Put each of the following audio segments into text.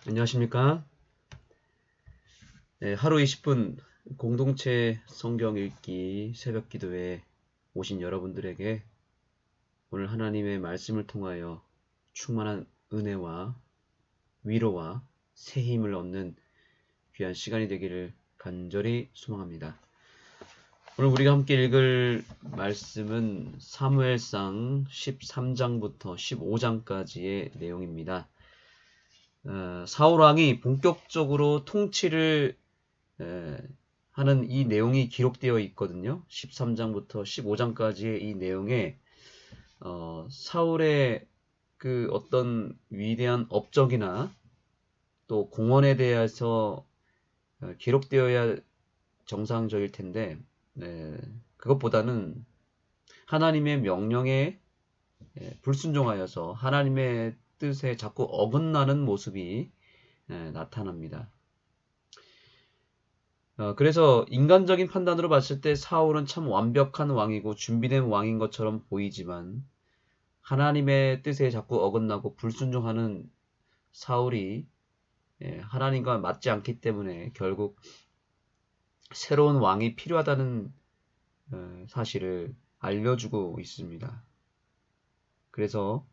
안녕하십니까? 네, 하루 20분 공동체 성경 읽기 새벽 기도에 오신 여러분들에게 오늘 하나님의 말씀을 통하여 충만한 은혜와 위로와 새 힘을 얻는 귀한 시간이 되기를 간절히 소망합니다. 오늘 우리가 함께 읽을 말씀은 사무엘상 13장부터 15장까지의 내용입니다. 사울왕이 본격적으로 통치를 하는 이 내용이 기록되어 있거든요. 13장부터 15장까지의 이 내용에 사울의 그 어떤 위대한 업적이나 또 공헌에 대해서 기록되어야 정상적일 텐데 그것보다는 하나님의 명령에 불순종하여서 하나님의 뜻에 자꾸 어긋나는 모습이 나타납니다. 그래서 인간적인 판단으로 봤을 때 사울은 참 완벽한 왕이고 준비된 왕인 것처럼 보이지만 하나님의 뜻에 자꾸 어긋나고 불순종하는 사울이 하나님과 맞지 않기 때문에 결국 새로운 왕이 필요하다는 사실을 알려주고 있습니다. 그래서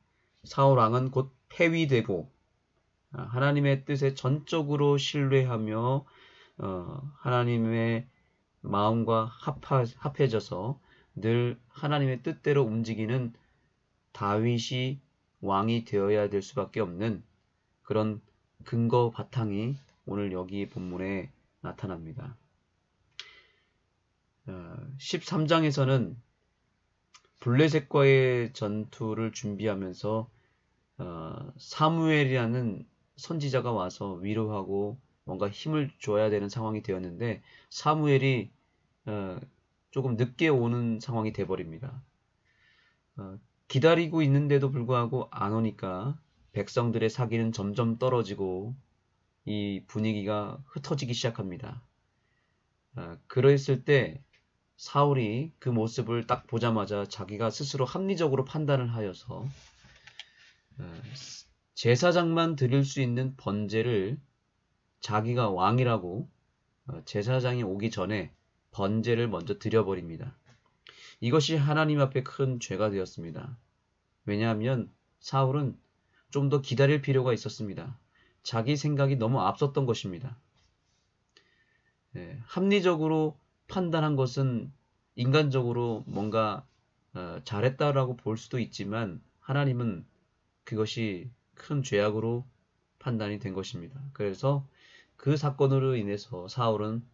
사울 왕은 곧 폐위되고 하나님의 뜻에 전적으로 신뢰하며 하나님의 마음과 합해져서 늘 하나님의 뜻대로 움직이는 다윗이 왕이 되어야 될 수밖에 없는 그런 근거 바탕이 오늘 여기 본문에 나타납니다. 13장에서는 블레셋과의 전투를 준비하면서 사무엘이라는 선지자가 와서 위로하고 뭔가 힘을 줘야 되는 상황이 되었는데 사무엘이 조금 늦게 오는 상황이 되어버립니다. 기다리고 있는데도 불구하고 안 오니까 백성들의 사기는 점점 떨어지고 이 분위기가 흩어지기 시작합니다. 그랬을 때 사울이 그 모습을 딱 보자마자 자기가 스스로 합리적으로 판단을 하여서 제사장만 드릴 수 있는 번제를 자기가 왕이라고 제사장이 오기 전에 번제를 먼저 드려버립니다. 이것이 하나님 앞에 큰 죄가 되었습니다. 왜냐하면 사울은 좀 더 기다릴 필요가 있었습니다. 자기 생각이 너무 앞섰던 것입니다. 합리적으로 판단한 것은 인간적으로 뭔가 잘했다라고 볼 수도 있지만 하나님은 그것이 큰 죄악으로 판단이 된 것입니다. 그래서 그 사건으로 인해서 사울은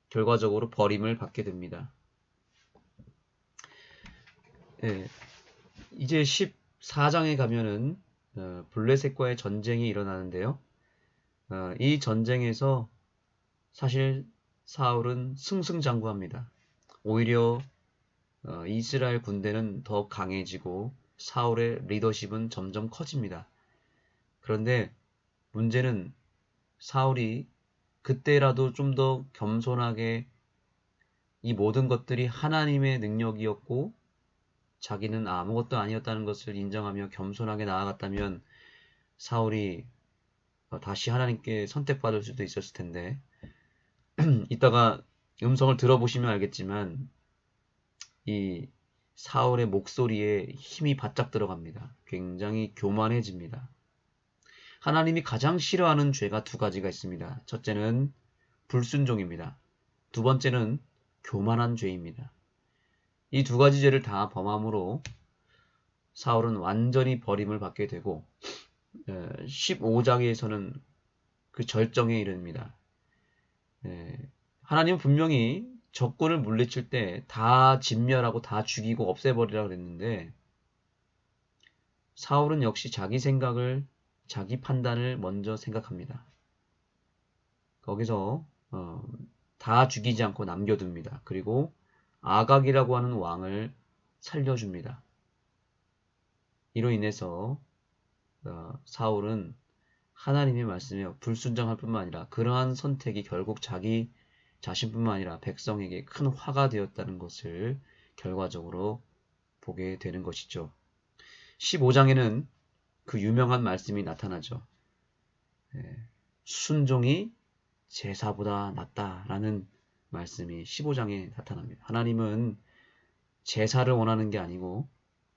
결과적으로 버림을 받게 됩니다. 이제 14장에 가면은 블레셋과의 전쟁이 일어나는데요. 이 전쟁에서 사실 사울은 승승장구합니다. 오히려 이스라엘 군대는 더 강해지고 사울의 리더십은 점점 커집니다. 그런데 문제는 사울이 그때라도 좀 더 겸손하게 이 모든 것들이 하나님의 능력이었고 자기는 아무것도 아니었다는 것을 인정하며 겸손하게 나아갔다면 사울이 다시 하나님께 선택받을 수도 있었을 텐데 이따가 음성을 들어보시면 알겠지만 이 사울의 목소리에 힘이 바짝 들어갑니다. 굉장히 교만해집니다. 하나님이 가장 싫어하는 죄가 두 가지가 있습니다. 첫째는 불순종입니다. 두 번째는 교만한 죄입니다. 이 두 가지 죄를 다 범함으로 사울은 완전히 버림을 받게 되고 15장에서는 그 절정에 이릅니다. 하나님은 분명히 적군을 물리칠 때 다 진멸하고 다 죽이고 없애버리라 그랬는데 사울은 역시 자기 생각을 자기 판단을 먼저 생각합니다. 거기서 다 죽이지 않고 남겨둡니다. 그리고 아각이라고 하는 왕을 살려줍니다. 이로 인해서 사울은 하나님의 말씀에 불순종할 뿐만 아니라 그러한 선택이 결국 자기 자신뿐만 아니라 백성에게 큰 화가 되었다는 것을 결과적으로 보게 되는 것이죠. 15장에는 그 유명한 말씀이 나타나죠. 순종이 제사보다 낫다라는 말씀이 15장에 나타납니다. 하나님은 제사를 원하는 게 아니고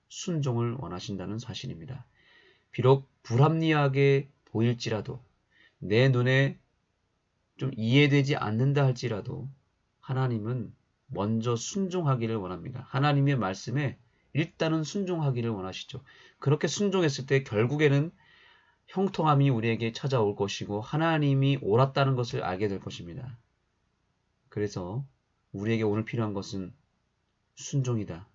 순종을 원하신다는 사실입니다. 비록 불합리하게 보일지라도 내 눈에 좀 이해되지 않는다 할지라도 하나님은 먼저 순종하기를 원합니다. 하나님의 말씀에 일단은 순종하기를 원하시죠. 그렇게 순종했을 때 결국에는 형통함이 우리에게 찾아올 것이고 하나님이 옳았다는 것을 알게 될 것입니다. 그래서 우리에게 오늘 필요한 것은 순종이다.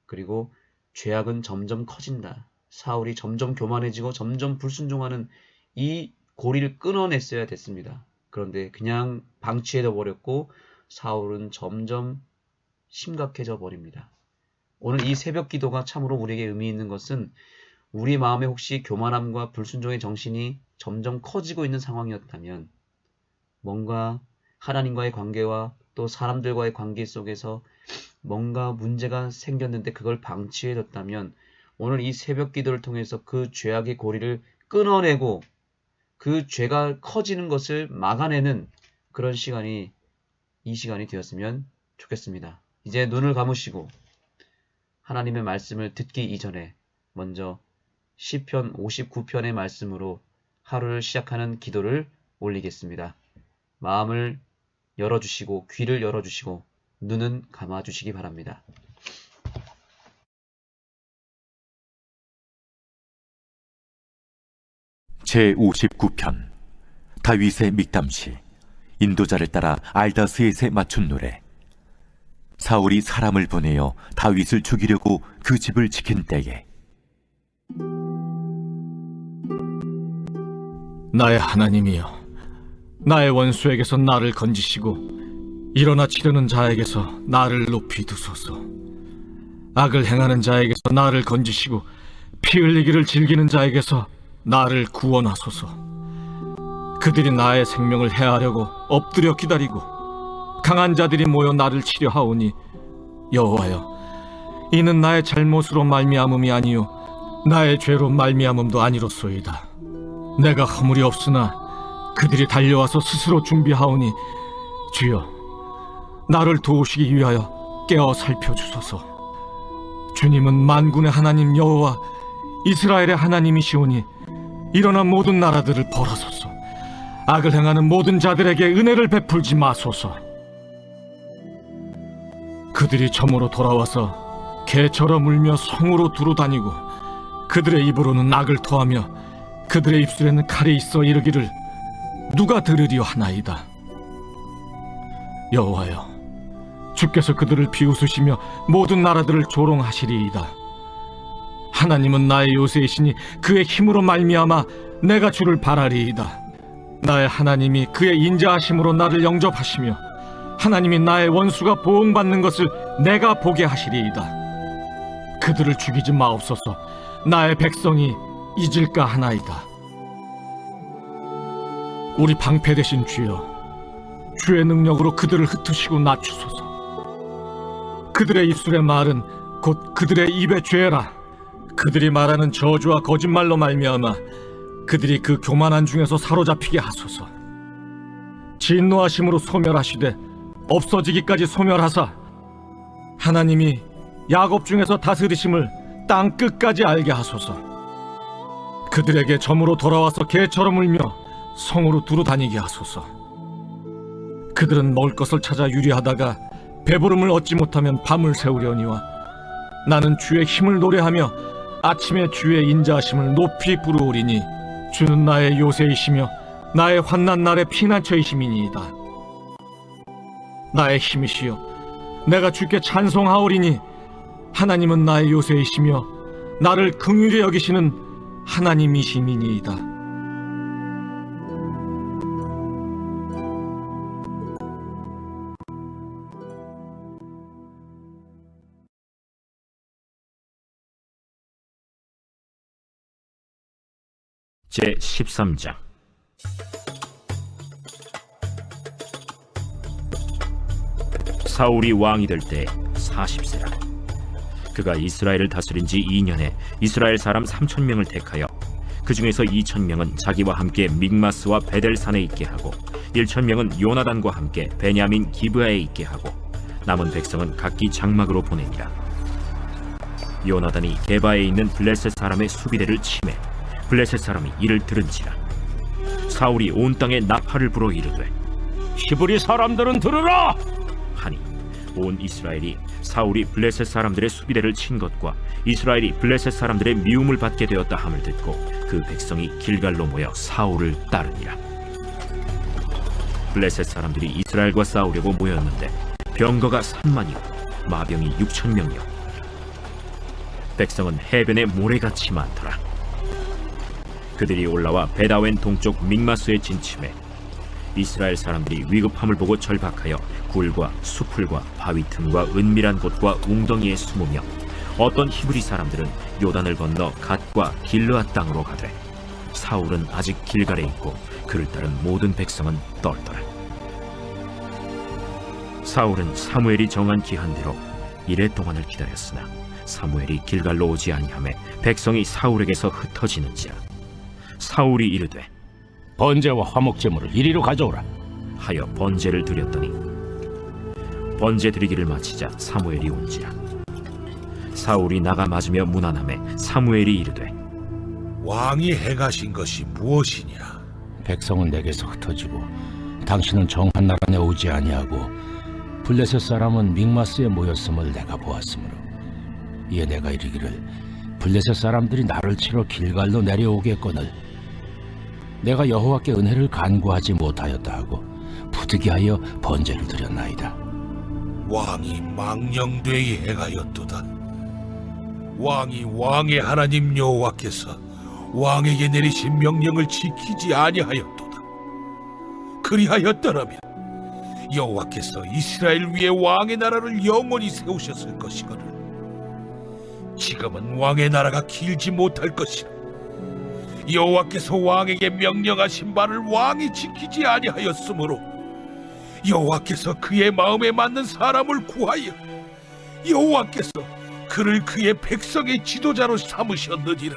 그리고 죄악은 점점 커진다. 사울이 점점 교만해지고 점점 불순종하는 이 고리를 끊어냈어야 됐습니다. 그런데 그냥 방치해둬 버렸고 사울은 점점 심각해져 버립니다. 오늘 이 새벽 기도가 참으로 우리에게 의미 있는 것은 우리 마음에 혹시 교만함과 불순종의 정신이 점점 커지고 있는 상황이었다면 뭔가 하나님과의 관계와 또 사람들과의 관계 속에서 뭔가 문제가 생겼는데 그걸 방치해뒀다면 오늘 이 새벽 기도를 통해서 그 죄악의 고리를 끊어내고 그 죄가 커지는 것을 막아내는 그런 시간이 이 시간이 되었으면 좋겠습니다. 이제 눈을 감으시고 하나님의 말씀을 듣기 이전에 먼저 시편 59편의 말씀으로 하루를 시작하는 기도를 올리겠습니다. 마음을 열어주시고 귀를 열어주시고 눈은 감아주시기 바랍니다. 제59편 다윗의 믹담시 인도자를 따라 알다스엣에 맞춘 노래. 사울이 사람을 보내어 다윗을 죽이려고 그 집을 지킨 때에 나의 하나님이여, 나의 원수에게서 나를 건지시고 일어나 치려는 자에게서 나를 높이 두소서. 악을 행하는 자에게서 나를 건지시고 피 흘리기를 즐기는 자에게서 나를 구원하소서. 그들이 나의 생명을 해하려고 엎드려 기다리고 강한 자들이 모여 나를 치려 하오니 여호와여, 이는 나의 잘못으로 말미암음이 아니요 나의 죄로 말미암음도 아니로소이다. 내가 허물이 없으나 그들이 달려와서 스스로 준비하오니 주여, 나를 도우시기 위하여 깨어 살펴주소서. 주님은 만군의 하나님 여호와 이스라엘의 하나님이시오니 일어나 모든 나라들을 벌하소서. 악을 행하는 모든 자들에게 은혜를 베풀지 마소서. 그들이 점으로 돌아와서 개처럼 울며 성으로 두루 다니고 그들의 입으로는 악을 토하며 그들의 입술에는 칼이 있어 이르기를 누가 들으리요 하나이다. 여호와여, 주께서 그들을 비웃으시며 모든 나라들을 조롱하시리이다. 하나님은 나의 요새이시니 그의 힘으로 말미암아 내가 주를 바라리이다. 나의 하나님이 그의 인자하심으로 나를 영접하시며 하나님이 나의 원수가 보응받는 것을 내가 보게 하시리이다. 그들을 죽이지 마옵소서. 나의 백성이 잊을까 하나이다. 우리 방패 되신 주여, 주의 능력으로 그들을 흩으시고 낮추소서. 그들의 입술의 말은 곧 그들의 입의 죄라. 그들이 말하는 저주와 거짓말로 말미암아 그들이 그 교만한 중에서 사로잡히게 하소서. 진노하심으로 소멸하시되 없어지기까지 소멸하사 하나님이 야곱 중에서 다스리심을 땅 끝까지 알게 하소서. 그들에게 점으로 돌아와서 개처럼 울며 성으로 두루 다니게 하소서. 그들은 먹을 것을 찾아 유리하다가 배부름을 얻지 못하면 밤을 새우려니와 나는 주의 힘을 노래하며 아침에 주의 인자하심을 높이 부르오리니 주는 나의 요새이시며 나의 환난 날의 피난처이심이니이다. 나의 힘이시여, 내가 주께 찬송하오리니 하나님은 나의 요새이시며 나를 긍휼히 여기시는 하나님이심이니이다. 제13장 사울이 왕이 될 때 40세라. 그가 이스라엘을 다스린 지 2년에 이스라엘 사람 3,000명을 택하여 그 중에서 2,000명은 자기와 함께 믹마스와 베델산에 있게 하고 1,000명은 요나단과 함께 베냐민 기브아에 있게 하고 남은 백성은 각기 장막으로 보내니라. 요나단이 게바에 있는 블레셋 사람의 수비대를 치매 블레셋 사람이 이를 들은지라. 사울이 온 땅에 나팔을 불어 이르되 히브리 사람들은 들으라! 하니 온 이스라엘이 사울이 블레셋 사람들의 수비대를 친 것과 이스라엘이 블레셋 사람들의 미움을 받게 되었다 함을 듣고 그 백성이 길갈로 모여 사울을 따르니라. 블레셋 사람들이 이스라엘과 싸우려고 모였는데 병거가 3만이요 마병이 6,000명이요 백성은 해변에 모래같이 많더라. 그들이 올라와 베다웬 동쪽 믹마스에 진침해 이스라엘 사람들이 위급함을 보고 절박하여 굴과 수풀과 바위 틈과 은밀한 곳과 웅덩이에 숨으며 어떤 히브리 사람들은 요단을 건너 갓과 길르앗 땅으로 가되 사울은 아직 길갈에 있고 그를 따른 모든 백성은 떨더라. 사울은 사무엘이 정한 기한대로 이레 동안을 기다렸으나 사무엘이 길갈로 오지 아니하매 백성이 사울에게서 흩어지는지라. 사울이 이르되 번제와 화목제물을 이리로 가져오라. 하여 번제를 드렸더니 번제 드리기를 마치자 사무엘이 온지라. 사울이 나가 맞으며 문안하매 사무엘이 이르되 왕이 행하신 것이 무엇이냐? 백성은 내게서 흩어지고 당신은 정한 나라에 오지 아니하고 블레셋 사람은 믹마스에 모였음을 내가 보았으므로 이에 내가 이르기를 블레셋 사람들이 나를 치러 길갈로 내려오겠거늘 내가 여호와께 은혜를 간구하지 못하였다 하고 부득이하여 번제를 드렸나이다. 왕이 망령되이 행하였도다. 왕이 왕의 하나님 여호와께서 왕에게 내리신 명령을 지키지 아니하였도다. 그리하였더라면 여호와께서 이스라엘 위에 왕의 나라를 영원히 세우셨을 것이거늘 지금은 왕의 나라가 길지 못할 것이라. 여호와께서 왕에게 명령하신 바를 왕이 지키지 아니하였으므로 여호와께서 그의 마음에 맞는 사람을 구하여 여호와께서 그를 그의 백성의 지도자로 삼으셨느니라.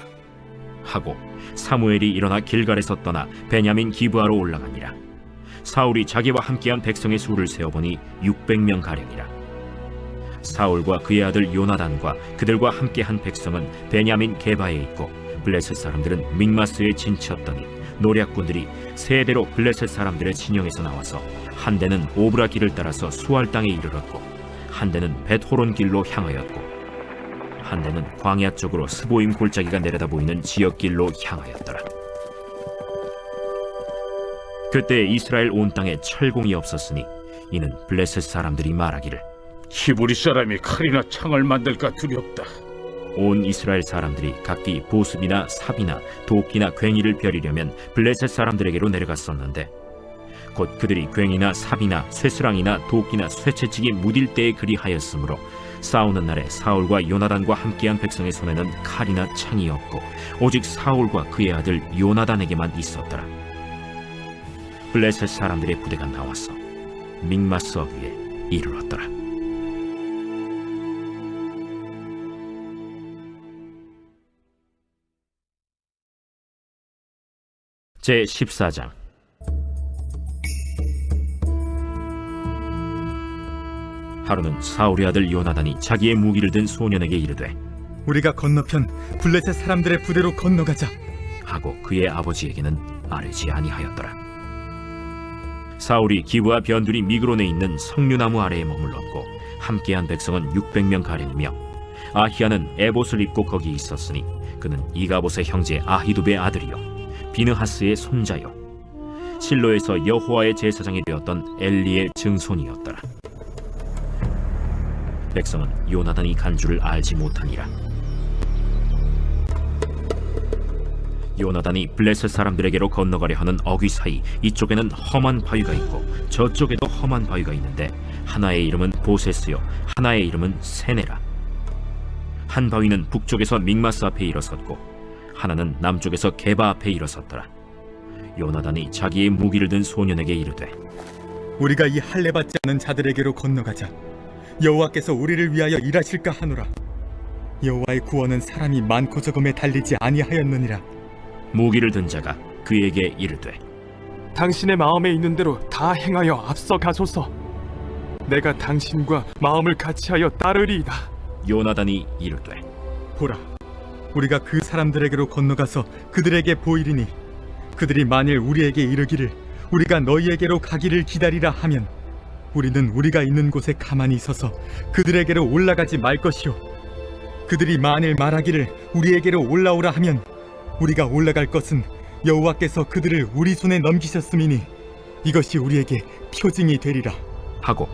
하고 사무엘이 일어나 길갈에서 떠나 베냐민 기브아로 올라가니라. 사울이 자기와 함께한 백성의 수를 세어보니 600명 가량이라. 사울과 그의 아들 요나단과 그들과 함께한 백성은 베냐민 게바에 있고 블레셋 사람들은 믹마스에 진치었더니 노략군들이 세 대로 블레셋 사람들의 진영에서 나와서 한 대는 오브라 길을 따라서 수알 땅에 이르렀고 한 대는 벳호론 길로 향하였고 한 대는 광야 쪽으로 스보임 골짜기가 내려다 보이는 지역길로 향하였더라. 그때 이스라엘 온 땅에 철공이 없었으니 이는 블레셋 사람들이 말하기를 히브리 사람이 칼이나 창을 만들까 두렵다. 온 이스라엘 사람들이 각기 보습이나 삽이나 도끼나 괭이를 벼리려면 블레셋 사람들에게로 내려갔었는데 곧 그들이 괭이나 삽이나 쇠스랑이나 도끼나 쇠채찍이 무딜 때에 그리하였으므로 싸우는 날에 사울과 요나단과 함께한 백성의 손에는 칼이나 창이 없고 오직 사울과 그의 아들 요나단에게만 있었더라. 블레셋 사람들의 부대가 나와서 믹마스 어귀에 이르렀더라. 제 14장. 하루는 사울의 아들 요나단이 자기의 무기를 든 소년에게 이르되 우리가 건너편 블레셋 사람들의 부대로 건너가자 하고 그의 아버지에게는 아뢰지 아니하였더라. 사울이 기브아 변두리 미그론에 있는 석류나무 아래에 머물렀고 함께한 백성은 600명 가량이며 아히야는 에봇을 입고 거기 있었으니 그는 이가봇의 형제 아히두베의 아들이요 비느하스의 손자요 실로에서 여호와의 제사장이 되었던 엘리의 증손이었더라. 백성은 요나단이 간 줄을 알지 못하니라. 요나단이 블레셋 사람들에게로 건너가려 하는 어귀 사이 이쪽에는 험한 바위가 있고 저쪽에도 험한 바위가 있는데 하나의 이름은 보세스요 하나의 이름은 세네라. 한 바위는 북쪽에서 믹마스 앞에 일어섰고 하나는 남쪽에서 게바 앞에 일어섰더라. 요나단이 자기의 무기를 든 소년에게 이르되 우리가 이 할례 받지 않은 자들에게로 건너가자 여호와께서 우리를 위하여 일하실까 하노라. 여호와의 구원은 사람이 많고 적음에 달리지 아니하였느니라. 무기를 든 자가 그에게 이르되 당신의 마음에 있는 대로 다 행하여 앞서 가소서. 내가 당신과 마음을 같이하여 따르리이다. 요나단이 이르되 보라, 우리가 그 사람들에게로 건너가서 그들에게 보이리니 그들이 만일 우리에게 이르기를 우리가 너희에게로 가기를 기다리라 하면 우리는 우리가 있는 곳에 가만히 서서 그들에게로 올라가지 말 것이요, 그들이 만일 말하기를 우리에게로 올라오라 하면 우리가 올라갈 것은 여호와께서 그들을 우리 손에 넘기셨음이니 이것이 우리에게 표징이 되리라 하고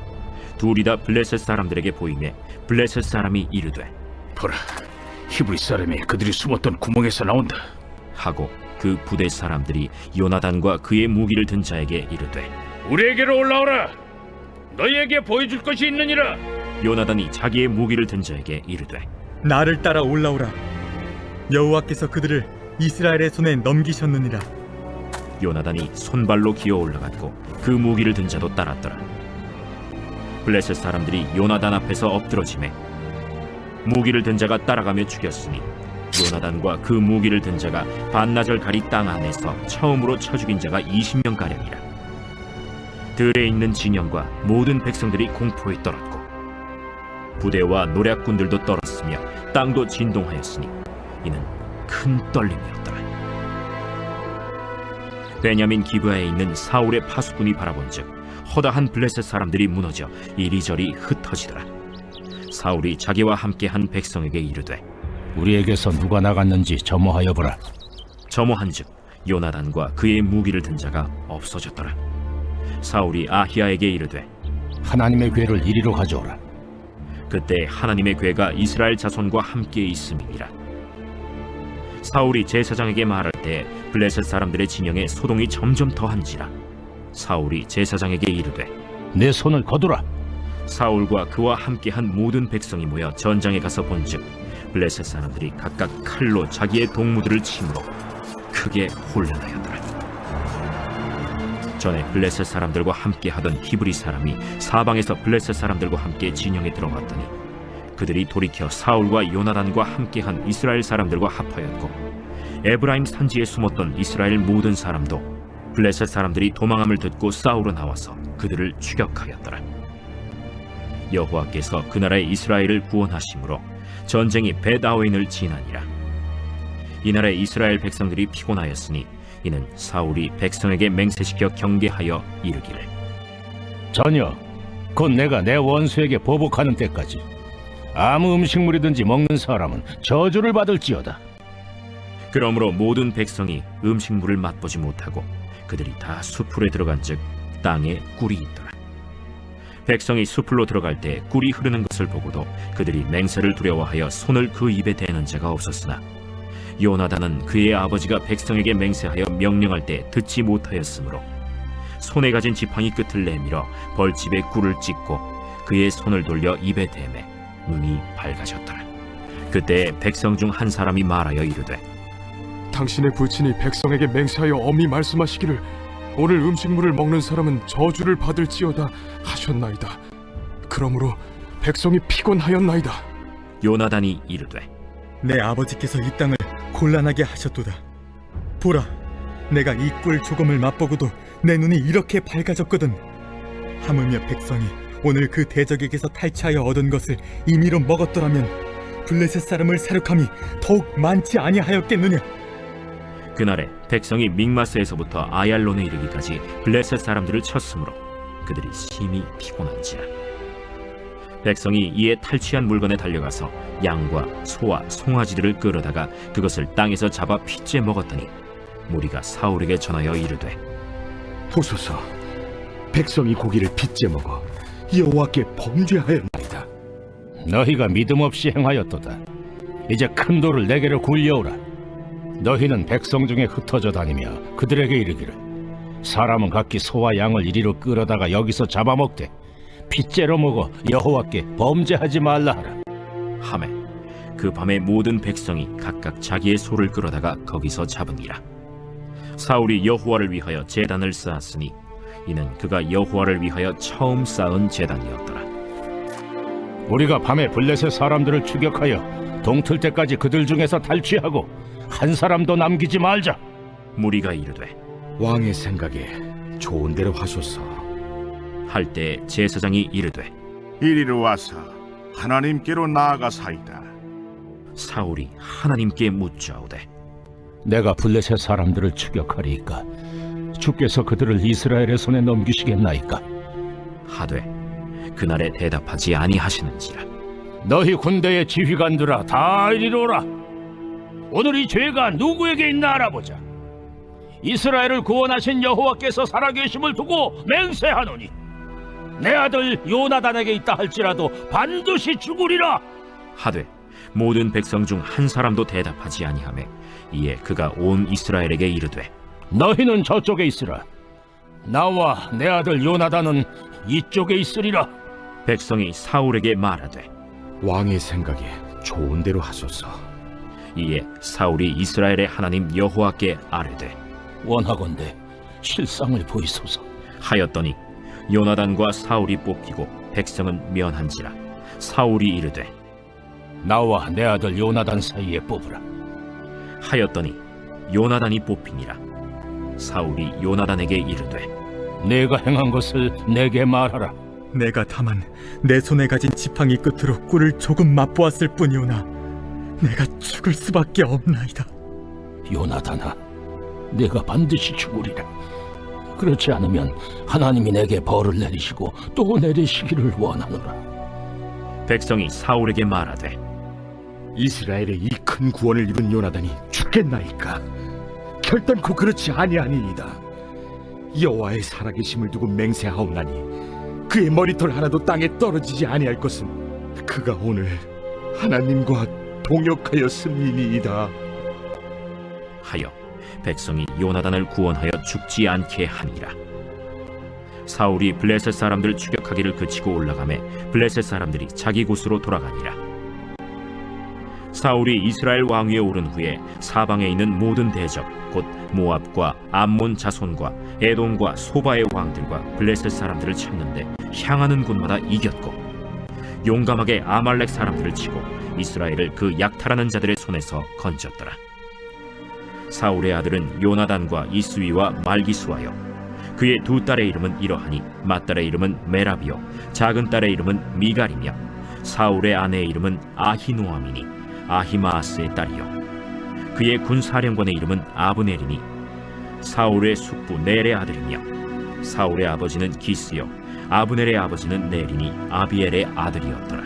둘이 다 블레셋 사람들에게 보이매 블레셋 사람이 이르되 보라, 히브리 사람이 그들이 숨었던 구멍에서 나온다. 하고 그 부대 사람들이 요나단과 그의 무기를 든 자에게 이르되 우리에게로 올라오라. 너희에게 보여줄 것이 있느니라. 요나단이 자기의 무기를 든 자에게 이르되 나를 따라 올라오라. 여호와께서 그들을 이스라엘의 손에 넘기셨느니라. 요나단이 손발로 기어 올라갔고 그 무기를 든 자도 따랐더라. 블레셋 사람들이 요나단 앞에서 엎드러지매 무기를 든 자가 따라가며 죽였으니 요나단과 그 무기를 든 자가 반나절 가리 땅 안에서 처음으로 쳐 죽인 자가 20명가량이라. 들에 있는 진영과 모든 백성들이 공포에 떨었고 부대와 노략군들도 떨었으며 땅도 진동하였으니 이는 큰 떨림이었더라. 베냐민 기브아에 있는 사울의 파수꾼이 바라본즉 허다한 블레셋 사람들이 무너져 이리저리 흩어지더라. 사울이 자기와 함께한 백성에게 이르되 우리에게서 누가 나갔는지 점호하여 보라. 점호한즉 요나단과 그의 무기를 든 자가 없어졌더라. 사울이 아히야에게 이르되 하나님의 궤를 이리로 가져오라. 그때 하나님의 궤가 이스라엘 자손과 함께 있음이니라. 사울이 제사장에게 말할 때 블레셋 사람들의 진영에 소동이 점점 더한지라. 사울이 제사장에게 이르되 내 손을 거두라. 사울과 그와 함께한 모든 백성이 모여 전장에 가서 본즉 블레셋 사람들이 각각 칼로 자기의 동무들을 치므로 크게 혼란하였더라. 전에 블레셋 사람들과 함께하던 히브리 사람이 사방에서 블레셋 사람들과 함께 진영에 들어갔더니 그들이 돌이켜 사울과 요나단과 함께한 이스라엘 사람들과 합하였고 에브라임 산지에 숨었던 이스라엘 모든 사람도 블레셋 사람들이 도망함을 듣고 싸우러 나와서 그들을 추격하였더라. 여호와께서 그 나라의 이스라엘을 구원하심으로 전쟁이 벳아웬을 지나니라. 이 나라의 이스라엘 백성들이 피곤하였으니 이는 사울이 백성에게 맹세시켜 경계하여 이르기를 전혀 곧 내가 내 원수에게 보복하는 때까지 아무 음식물이든지 먹는 사람은 저주를 받을지어다. 그러므로 모든 백성이 음식물을 맛보지 못하고 그들이 다 수풀에 들어간즉 땅에 꿀이 있더라. 백성이 수풀로 들어갈 때 꿀이 흐르는 것을 보고도 그들이 맹세를 두려워하여 손을 그 입에 대는 자가 없었으나 요나단은 그의 아버지가 백성에게 맹세하여 명령할 때 듣지 못하였으므로 손에 가진 지팡이 끝을 내밀어 벌집에 꿀을 찍고 그의 손을 돌려 입에 대매 눈이 밝아졌더라. 그때 백성 중 한 사람이 말하여 이르되 당신의 부친이 백성에게 맹세하여 엄히 말씀하시기를 오늘 음식물을 먹는 사람은 저주를 받을지어다 하셨나이다. 그러므로 백성이 피곤하였나이다. 요나단이 이르되 내 아버지께서 이 땅을 곤란하게 하셨도다. 보라, 내가 이 꿀 조금을 맛보고도 내 눈이 이렇게 밝아졌거든. 하물며 백성이 오늘 그 대적에게서 탈취하여 얻은 것을 임의로 먹었더라면 블레셋 사람을 사륙함이 더욱 많지 아니하였겠느냐. 그날에 백성이 믹마스에서부터 아얄론에 이르기까지 블레셋 사람들을 쳤으므로 그들이 심히 피곤한지라. 백성이 이에 탈취한 물건에 달려가서 양과 소와 송아지들을 끌어다가 그것을 땅에서 잡아 핏째 먹었더니 무리가 사울에게 전하여 이르되 보소서, 백성이 고기를 핏째 먹어 여호와께 범죄하였나이다. 너희가 믿음 없이 행하였도다. 이제 큰 돌을 내게로 굴려오라. 너희는 백성 중에 흩어져 다니며 그들에게 이르기를 사람은 각기 소와 양을 이리로 끌어다가 여기서 잡아먹되 핏째로 먹어 여호와께 범죄하지 말라 하라. 하매 그 밤에 모든 백성이 각각 자기의 소를 끌어다가 거기서 잡으니라. 사울이 여호와를 위하여 제단을 쌓았으니 이는 그가 여호와를 위하여 처음 쌓은 제단이었더라. 우리가 밤에 블레셋 사람들을 추격하여 동틀 때까지 그들 중에서 탈취하고 한 사람도 남기지 말자. 무리가 이르되 왕의 생각에 좋은 대로 하소서. 할 때 제사장이 이르되 이리로 와서 하나님께로 나아가사이다. 사울이 하나님께 묻자오되 내가 블레셋 사람들을 추격하리이까 주께서 그들을 이스라엘의 손에 넘기시겠나이까? 하되 그날에 대답하지 아니하시는지라. 너희 군대의 지휘관들아 다 이리로 오라. 오늘 이 죄가 누구에게 있나 알아보자. 이스라엘을 구원하신 여호와께서 살아계심을 두고 맹세하노니 내 아들 요나단에게 있다 할지라도 반드시 죽으리라. 하되 모든 백성 중 한 사람도 대답하지 아니하매 이에 그가 온 이스라엘에게 이르되 너희는 저쪽에 있으라. 나와 내 아들 요나단은 이쪽에 있으리라. 백성이 사울에게 말하되 왕의 생각에 좋은 대로 하소서. 이에 사울이 이스라엘의 하나님 여호와께 아뢰되 원하건대 실상을 보이소서. 하였더니 요나단과 사울이 뽑히고 백성은 면한지라. 사울이 이르되 나와 내 아들 요나단 사이에 뽑으라. 하였더니 요나단이 뽑히니라. 사울이 요나단에게 이르되 내가 행한 것을 내게 말하라. 내가 다만 내 손에 가진 지팡이 끝으로 꿀을 조금 맛보았을 뿐이오나 내가 죽을 수밖에 없나이다. 요나단아, 내가 반드시 죽으리라. 그렇지 않으면 하나님이 내게 벌을 내리시고 또 내리시기를 원하노라. 백성이 사울에게 말하되 이스라엘의 이 큰 구원을 이룬 요나단이 죽겠나이까? 결단코 그렇지 아니하니이다. 여호와의 살아계심을 두고 맹세하오나니 그의 머리털 하나도 땅에 떨어지지 아니할 것은 그가 오늘 하나님과 동역하였음이니이다. 하여 백성이 요나단을 구원하여 죽지 않게 하니라. 사울이 블레셋 사람들 추격하기를 그치고 올라가매 블레셋 사람들이 자기 곳으로 돌아가니라. 사울이 이스라엘 왕위에 오른 후에 사방에 있는 모든 대적 곧 모압과 암몬 자손과 에돔과 소바의 왕들과 블레셋 사람들을 찾는데 향하는 곳마다 이겼고 용감하게 아말렉 사람들을 치고 이스라엘을 그 약탈하는 자들의 손에서 건졌더라. 사울의 아들은 요나단과 이스위와 말기수하여 그의 두 딸의 이름은 이러하니 맏딸의 이름은 메라비요 작은 딸의 이름은 미갈이며 사울의 아내의 이름은 아히노아미니 아히마아스의 딸이요 그의 군사령관의 이름은 아브넬이니 사울의 숙부 넬의 아들이며 사울의 아버지는 기스요 아브넬의 아버지는 넬이니 아비엘의 아들이었더라.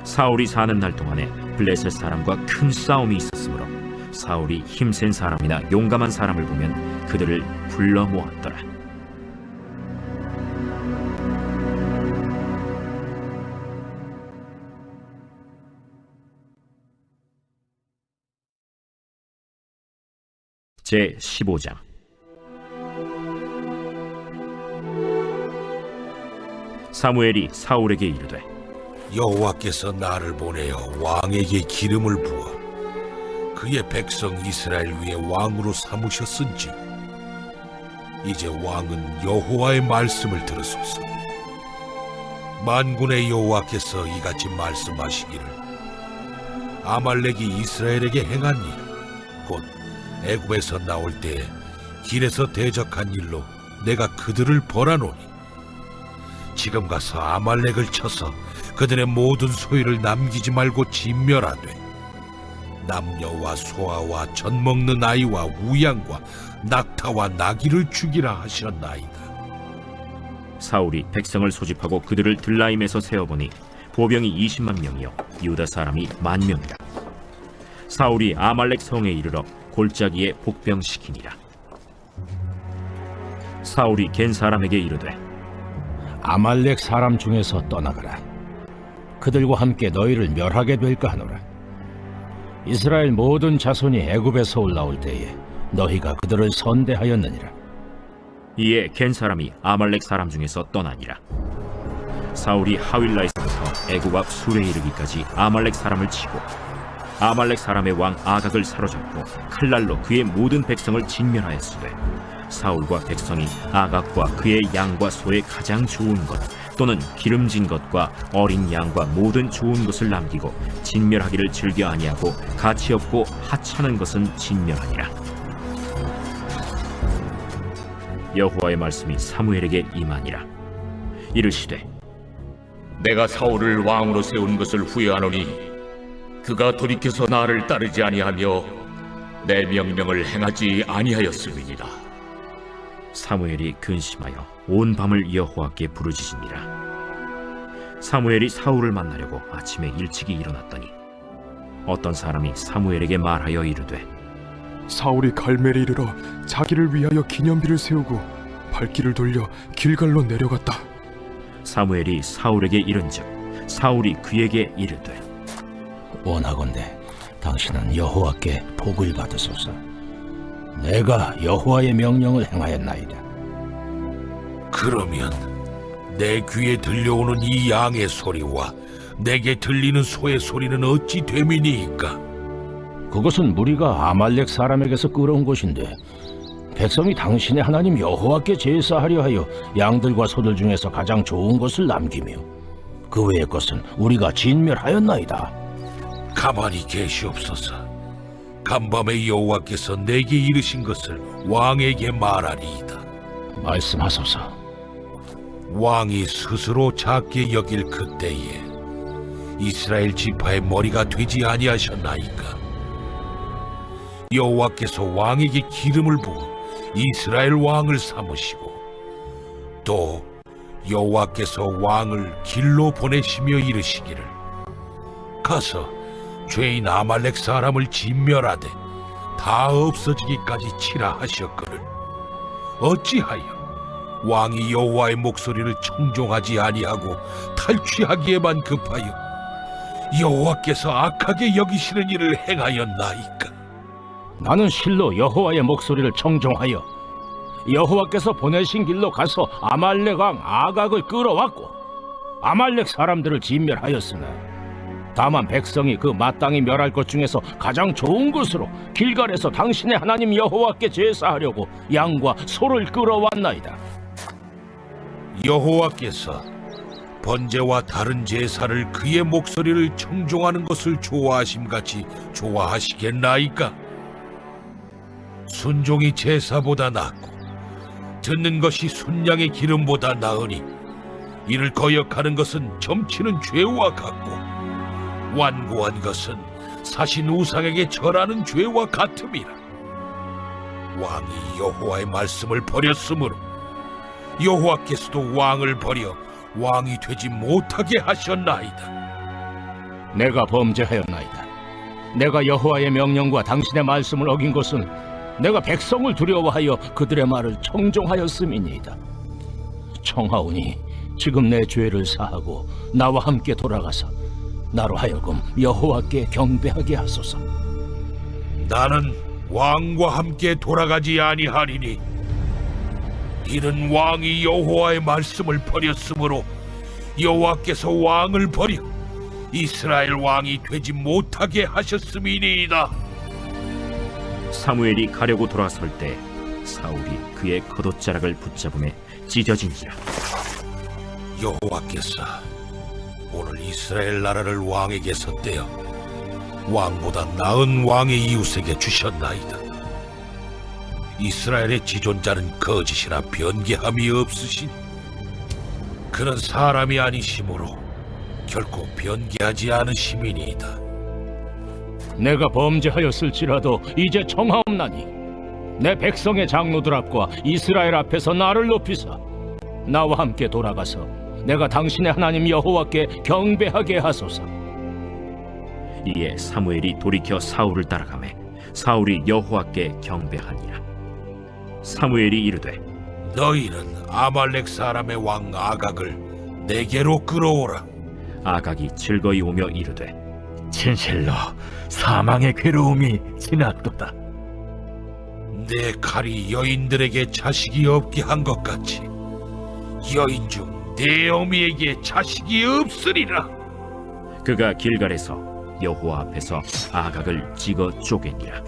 사울이 사는 날 동안에 블레셋 사람과 큰 싸움이 있었으므로 사울이 힘센 사람이나 용감한 사람을 보면 그들을 불러 모았더라. 제 15장. 사무엘이 사울에게 이르되 여호와께서 나를 보내어 왕에게 기름을 부어 그의 백성 이스라엘 위에 왕으로 삼으셨은지 이제 왕은 여호와의 말씀을 들으소서. 만군의 여호와께서 이같이 말씀하시기를 아말렉이 이스라엘에게 행한 일 곧 애굽에서 나올 때에 길에서 대적한 일로 내가 그들을 벌하노니 지금 가서 아말렉을 쳐서 그들의 모든 소유를 남기지 말고 진멸하되 남녀와 소아와 젖 먹는 아이와 우양과 낙타와 나귀를 죽이라 하셨나이다. 사울이 백성을 소집하고 그들을 들라임에서 세어보니 보병이 20만 명이요 유다 사람이 10,000명이라. 사울이 아말렉 성에 이르러 골짜기에 복병시키니라. 사울이 겐 사람에게 이르되 아말렉 사람 중에서 떠나가라. 그들과 함께 너희를 멸하게 될까 하노라. 이스라엘 모든 자손이 애굽에서 올라올 때에 너희가 그들을 선대하였느니라. 이에 겐 사람이 아말렉 사람 중에서 떠나니라. 사울이 하윌라에서부터 애굽 앞 술에 이르기까지 아말렉 사람을 치고 아말렉 사람의 왕 아각을 사로잡고 칼날로 그의 모든 백성을 진멸하였으되 사울과 백성이 아각과 그의 양과 소의 가장 좋은 것 또는 기름진 것과 어린 양과 모든 좋은 것을 남기고 진멸하기를 즐겨 아니하고 가치 없고 하찮은 것은 진멸하니라. 여호와의 말씀이 사무엘에게 임하니라. 이르시되 내가 사울을 왕으로 세운 것을 후회하노니 그가 돌이켜서 나를 따르지 아니하며 내 명령을 행하지 아니하였음이니라. 사무엘이 근심하여 온 밤을 여호와께 부르짖으니라. 사무엘이 사울을 만나려고 아침에 일찍이 일어났더니 어떤 사람이 사무엘에게 말하여 이르되 사울이 갈멜에 이르러 자기를 위하여 기념비를 세우고 발길을 돌려 길갈로 내려갔다. 사무엘이 사울에게 이른즉 사울이 그에게 이르되 원하건대 당신은 여호와께 복을 받으소서. 내가 여호와의 명령을 행하였나이다. 그러면 내 귀에 들려오는 이 양의 소리와 내게 들리는 소의 소리는 어찌 됨이니이까? 그것은 무리가 아말렉 사람에게서 끌어온 것인데 백성이 당신의 하나님 여호와께 제사하려 하여 양들과 소들 중에서 가장 좋은 것을 남기며 그 외의 것은 우리가 진멸하였나이다. 가만히 계시옵소서. 간밤에 여호와께서 내게 이르신 것을 왕에게 말하리이다. 말씀하소서. 왕이 스스로 작게 여길 그때에 이스라엘 지파의 머리가 되지 아니하셨나이까? 여호와께서 왕에게 기름을 부어 이스라엘 왕을 삼으시고 또 여호와께서 왕을 길로 보내시며 이르시기를 가서 죄인 아말렉 사람을 진멸하되 다 없어지기까지 치라 하셨거늘 어찌하여 왕이 여호와의 목소리를 청종하지 아니하고 탈취하기에만 급하여 여호와께서 악하게 여기시는 일을 행하였나이까? 나는 실로 여호와의 목소리를 청종하여 여호와께서 보내신 길로 가서 아말렉 왕 아각을 끌어왔고 아말렉 사람들을 진멸하였으나 다만 백성이 그 마땅히 멸할 것 중에서 가장 좋은 것으로 길갈에서 당신의 하나님 여호와께 제사하려고 양과 소를 끌어왔나이다. 여호와께서 번제와 다른 제사를 그의 목소리를 청종하는 것을 좋아하심같이 좋아하시겠나이까? 순종이 제사보다 낫고 듣는 것이 순양의 기름보다 나으니 이를 거역하는 것은 점치는 죄와 같고 완고한 것은 사신 우상에게 절하는 죄와 같음이라. 왕이 여호와의 말씀을 버렸으므로 여호와께서도 왕을 버려 왕이 되지 못하게 하셨나이다. 내가 범죄하였나이다. 내가 여호와의 명령과 당신의 말씀을 어긴 것은 내가 백성을 두려워하여 그들의 말을 청종하였음이니이다. 청하오니 지금 내 죄를 사하고 나와 함께 돌아가서 나로 하여금 여호와께 경배하게 하소서. 나는 왕과 함께 돌아가지 아니하리니 이는 왕이 여호와의 말씀을 버렸으므로 여호와께서 왕을 버려 이스라엘 왕이 되지 못하게 하셨음이니이다. 사무엘이 가려고 돌아설 때 사울이 그의 겉옷자락을 붙잡음에 찢어진지라. 여호와께서 오늘 이스라엘 나라를 왕에게 섰대어 왕보다 나은 왕의 이웃에게 주셨나이다. 이스라엘의 지존자는 거짓이나 변개함이 없으시니 그는 사람이 아니시므로 결코 변개하지 않으심이니이다. 내가 범죄하였을지라도 이제 청하옵나니 내 백성의 장로들 앞과 이스라엘 앞에서 나를 높이사 나와 함께 돌아가서 내가 당신의 하나님 여호와께 경배하게 하소서. 이에 사무엘이 돌이켜 사울을 따라가매 사울이 여호와께 경배하니라. 사무엘이 이르되 너희는 아말렉 사람의 왕 아각을 내게로 끌어오라. 아각이 즐거이 오며 이르되 진실로 사망의 괴로움이 지났도다. 내 칼이 여인들에게 자식이 없게 한 것 같이 여인 중 내 어미에게 자식이 없으리라. 그가 길갈에서 여호와 앞에서 아각을 찍어 쪼개니라.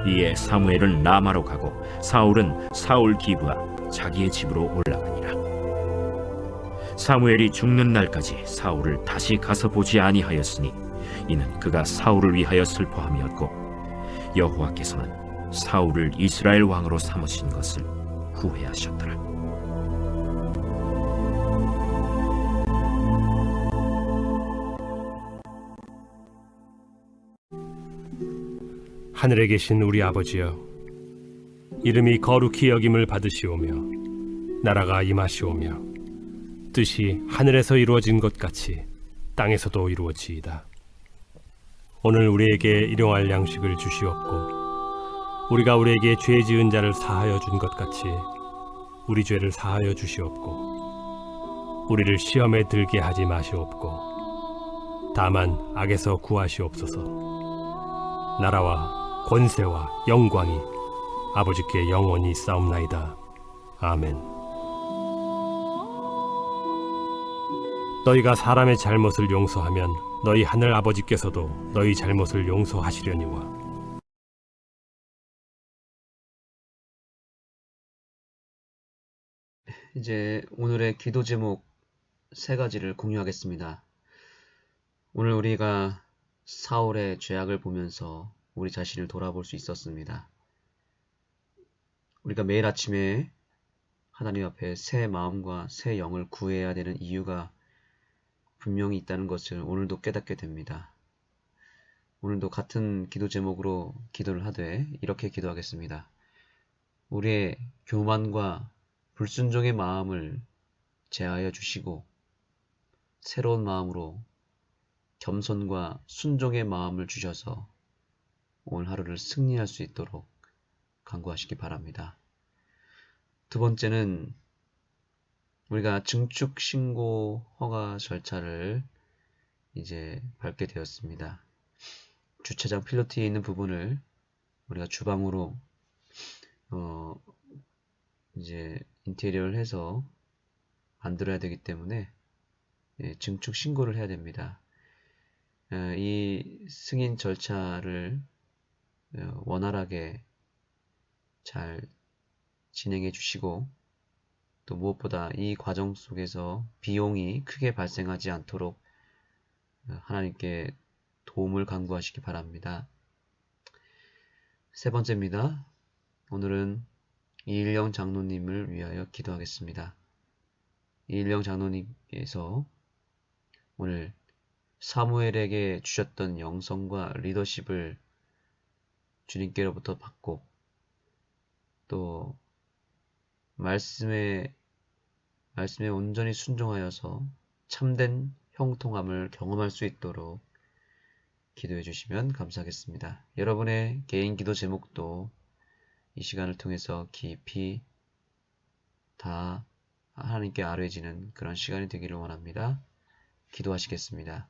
이에 사무엘은 라마로 가고 사울은 사울 기브와 자기의 집으로 올라가니라. 사무엘이 죽는 날까지 사울을 다시 가서 보지 아니하였으니 이는 그가 사울을 위하여 슬퍼함이었고 여호와께서는 사울을 이스라엘 왕으로 삼으신 것을 후회하셨더라. 하늘에 계신 우리 아버지여, 이름이 거룩히 여김을 받으시오며 나라가 임하시오며 뜻이 하늘에서 이루어진 것 같이 땅에서도 이루어지이다. 오늘 우리에게 일용할 양식을 주시옵고 우리가 우리에게 죄 지은 자를 사하여 준 것 같이 우리 죄를 사하여 주시옵고 우리를 시험에 들게 하지 마시옵고 다만 악에서 구하시옵소서. 나라와 권세와 영광이 아버지께 영원히 싸움나이다. 아멘. 너희가 사람의 잘못을 용서하면 너희 하늘 아버지께서도 너희 잘못을 용서하시려니와. 이제 오늘의 기도 제목 3가지를 공유하겠습니다. 오늘 우리가 사울의 죄악을 보면서 우리 자신을 돌아볼 수 있었습니다. 우리가 매일 아침에 하나님 앞에 새 마음과 새 영을 구해야 되는 이유가 분명히 있다는 것을 오늘도 깨닫게 됩니다. 오늘도 같은 기도 제목으로 기도를 하되 이렇게 기도하겠습니다. 우리의 교만과 불순종의 마음을 제하여 주시고 새로운 마음으로 겸손과 순종의 마음을 주셔서 오늘 하루를 승리할 수 있도록 간구하시기 바랍니다. 두 번째는 우리가 증축 신고 허가 절차를 이제 밟게 되었습니다. 주차장 필로티에 있는 부분을 우리가 주방으로 이제 인테리어를 해서 만들어야 되기 때문에 증축 신고를 해야 됩니다. 이 승인 절차를 원활하게 잘 진행해 주시고 또 무엇보다 이 과정 속에서 비용이 크게 발생하지 않도록 하나님께 도움을 간구하시기 바랍니다. 세 번째입니다. 오늘은 이일영 장로님을 위하여 기도하겠습니다. 이일영 장로님께서 오늘 사무엘에게 주셨던 영성과 리더십을 주님께로부터 받고 또 말씀에 온전히 순종하여서 참된 형통함을 경험할 수 있도록 기도해 주시면 감사하겠습니다. 여러분의 개인 기도 제목도 이 시간을 통해서 깊이 다 하나님께 아뢰지는 그런 시간이 되기를 원합니다. 기도하시겠습니다.